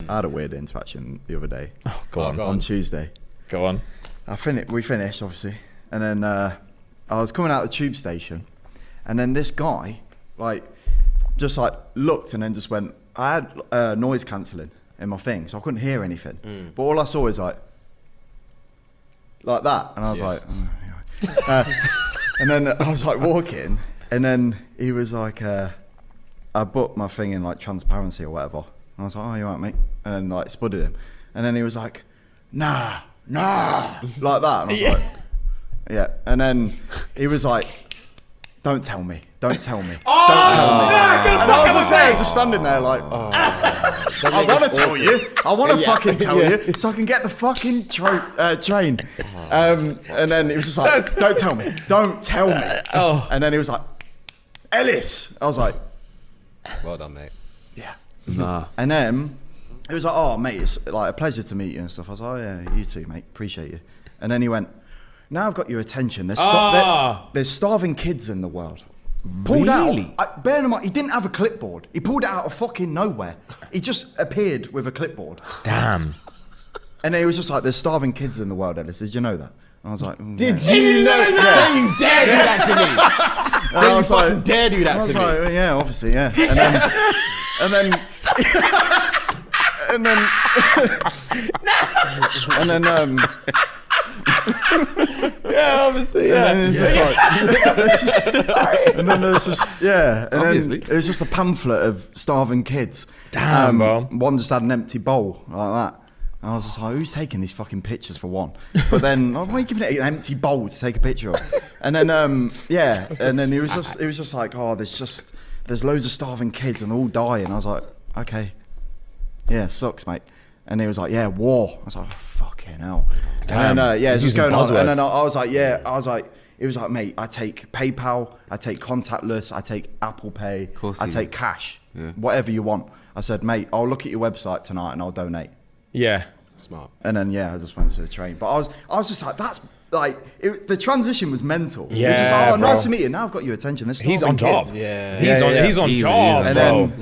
I had a weird interaction the other day. Oh, go on. On Tuesday. Go on. We finished, obviously. And then I was coming out of the tube station. And then this guy, just looked and then just went, I had noise cancelling in my thing, so I couldn't hear anything. But all I saw was like that. And I was like, oh, yeah. And then I was walking. And then he was like, I booked my thing in transparency or whatever. And I was like, oh, you all right, mate? And then spudded him. And then he was like, nah, like that. And I was like, yeah. And then he was like, don't tell me. Oh, don't tell me. And I was just standing there I want to tell you. I want to fucking tell you so I can get the fucking train. And then he was just like, don't tell me. Don't tell me. And then he was like, Ellis. I was like, well done, mate. Yeah. Nah. And then it was like, oh, mate, it's a pleasure to meet you and stuff. I was like, oh, yeah, you too, mate. Appreciate you. And then he went, now I've got your attention. There's starving kids in the world. Pulled out. Bear in mind, he didn't have a clipboard. He pulled it out of fucking nowhere. He just appeared with a clipboard. Damn. And he was just like, there's starving kids in the world, Ellis. Did you know that? And I was like, Did you know that? Don't you dare do that to me. Don't you fucking dare do that to me. Like, yeah, obviously, yeah. And then Yeah, obviously, yeah. And and then there was just, yeah. And obviously. then it was just a pamphlet of starving kids. Damn, bro. One just had an empty bowl like that. And I was just like, who's taking these fucking pictures for one? But then, why are you giving it an empty bowl to take a picture of? And then, yeah. And then it was just like, oh, there's loads of starving kids and they're all dying. I was like, okay. Yeah, sucks, mate. And he was like, yeah, war. I was like, oh, fucking hell. Damn. And then, yeah, it's just going on. buzzwords. And then I was like, yeah, it was like, mate, I take PayPal, I take contactless, I take Apple Pay, I take cash, whatever you want. I said, mate, I'll look at your website tonight and I'll donate. Yeah. Smart. And then, yeah, I just went to the train. But I was just like, that's the transition was mental. Yeah, it's just, oh, bro. Nice to meet you. Now I've got your attention. He's on job. Yeah. He's on job, And bro. then,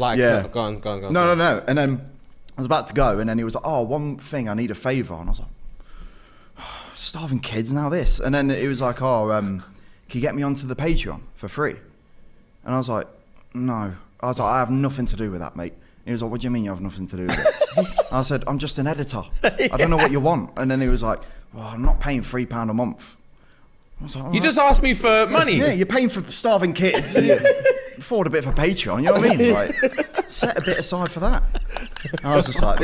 Go on. No. And then I was about to go, and then he was like, oh, one thing, I need a favour. And I was like, starving kids, now this. And then it was like, oh, can you get me onto the Patreon for free? And I was like, no. I was like, I have nothing to do with that, mate. And he was like, what do you mean you have nothing to do with it? I said, I'm just an editor. I don't know what you want. And then he was like, well, I'm not paying £3 a month. I was like, You just asked me for money. Yeah, you're paying for starving kids. And you afford a bit for Patreon, you know what I mean? Like, set a bit aside for that. And I was just like,